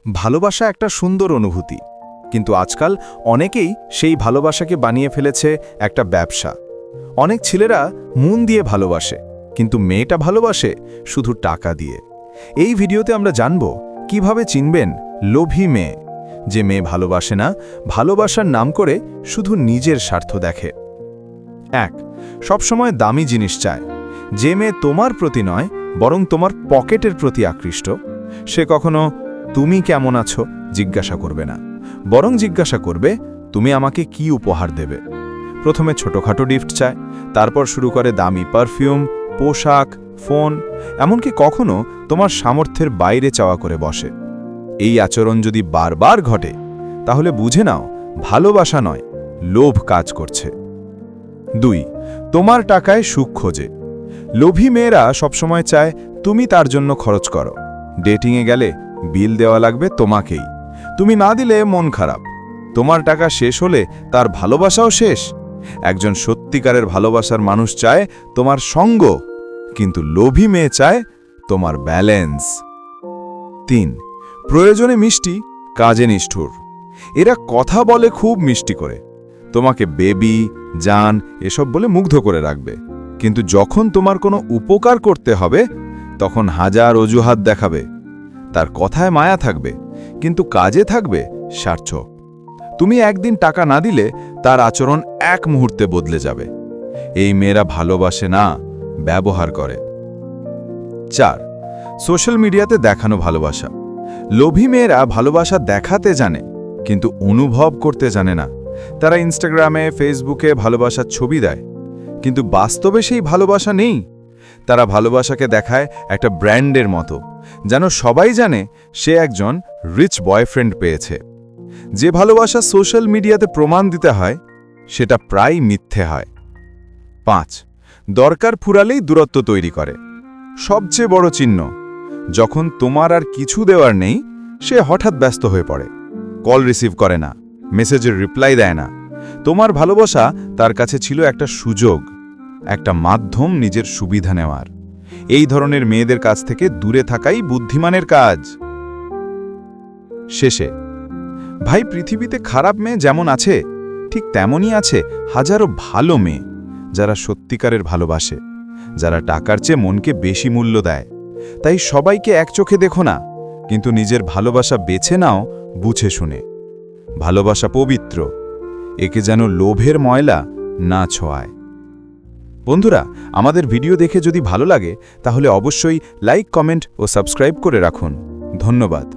ভালোবাসা একটা সুন্দর অনুভূতি, কিন্তু আজকাল অনেকেই সেই ভালোবাসাকে বানিয়ে ফেলেছে একটা ব্যবসা। অনেক ছেলেরা মন দিয়ে ভালোবাসে, কিন্তু মেয়েটা ভালোবাসে শুধু টাকা দিয়ে। এই ভিডিওতে আমরা জানব কিভাবে চিনবেন লোভী মেয়ে, যে মেয়ে ভালোবাসে না, ভালোবাসার নাম করে শুধু নিজের স্বার্থ দেখে। 1. সবসময় দামি জিনিস চায়। যে মেয়ে তোমার প্রতি নয়, বরং তোমার পকেটের প্রতি আকৃষ্ট, সে কখনো তুমি কেমন আছো জিজ্ঞাসা করবে না, বরং জিজ্ঞাসা করবে তুমি আমাকে কি উপহার দেবে। প্রথমে ছোটখাটো গিফট চায়, তারপর শুরু করে দামি পারফিউম, পোশাক, ফোন, এমনকি কখনো তোমার সামর্থ্যের বাইরে চাওয়া করে বসে। এই আচরণ যদি বারবার ঘটে, তাহলে বুঝে নাও ভালোবাসা নয়, লোভ কাজ করছে। 2. তোমার টাকায় সুখ খোঁজে। লোভী মেয়েরা সবসময় চায় তুমি তার জন্য খরচ করো। ডেটিংয়ে গেলে বিল দেওয়া লাগবে তোমাকেই, তুমি না দিলে মন খারাপ। তোমার টাকা শেষ হলে তার ভালোবাসাও শেষ। একজন সত্যিকারের ভালোবাসার মানুষ চায় তোমার সঙ্গ, কিন্তু লোভী মেয়ে চায় তোমার ব্যালেন্স। 3. প্রয়োজনে মিষ্টি, কাজে নিষ্ঠুর। এরা কথা বলে খুব মিষ্টি করে, তোমাকে বেবি, জান এসব বলে মুগ্ধ করে রাখবে, কিন্তু যখন তোমার কোনো উপকার করতে হবে তখন হাজার অজুহাত দেখাবে। তার কথায় মায়া থাকবে, কিন্তু কাজে থাকবে স্বার্থ। তুমি একদিন টাকা না দিলে তার আচরণ এক মুহূর্তে বদলে যাবে। এই মেয়েরা ভালোবাসে না, ব্যবহার করে। 4. সোশ্যাল মিডিয়াতে দেখানো ভালোবাসা। লোভী মেয়েরা ভালোবাসা দেখাতে জানে, কিন্তু অনুভব করতে জানে না। তারা ইনস্টাগ্রামে, ফেসবুকে ভালোবাসার ছবি দেয়, কিন্তু বাস্তবে সেই ভালোবাসা নেই। তারা ভালোবাসাকে দেখায় একটা ব্র্যান্ডের মতো, যেন সবাই জানে সে একজন রিচ বয়ফ্রেন্ড পেয়েছে। যে ভালোবাসা সোশ্যাল মিডিয়াতে প্রমাণ দিতে হয়, সেটা প্রায় মিথ্যে হয়। 5. দরকার ফুরালেই দূরত্ব তৈরি করে। সবচেয়ে বড় চিহ্ন, যখন তোমার আর কিছু দেওয়ার নেই, সে হঠাৎ ব্যস্ত হয়ে পড়ে, কল রিসিভ করে না, মেসেজের রিপ্লাই দেয় না। তোমার ভালোবাসা তার কাছে ছিল একটা সুযোগ, একটা মাধ্যম নিজের সুবিধা নেওয়ার। এই ধরনের মেয়েদের কাছ থেকে দূরে থাকাই বুদ্ধিমানের কাজ। শেষে ভাই, পৃথিবীতে খারাপ মেয়ে যেমন আছে, ঠিক তেমনই আছে হাজারো ভালো মেয়ে, যারা সত্যিকারের ভালোবাসে, যারা টাকার চেয়ে মনকে বেশি মূল্য দেয়। তাই সবাইকে এক চোখে দেখো না, কিন্তু নিজের ভালোবাসা বেছে নাও বুঝে শুনে। ভালোবাসা পবিত্র, একে যেন লোভের ময়লা না ছোঁয়ায়। বন্ধুরা, আমাদের ভিডিও দেখে যদি ভালো লাগে, তাহলে অবশ্যই লাইক, কমেন্ট ও সাবস্ক্রাইব করে রাখুন। ধন্যবাদ।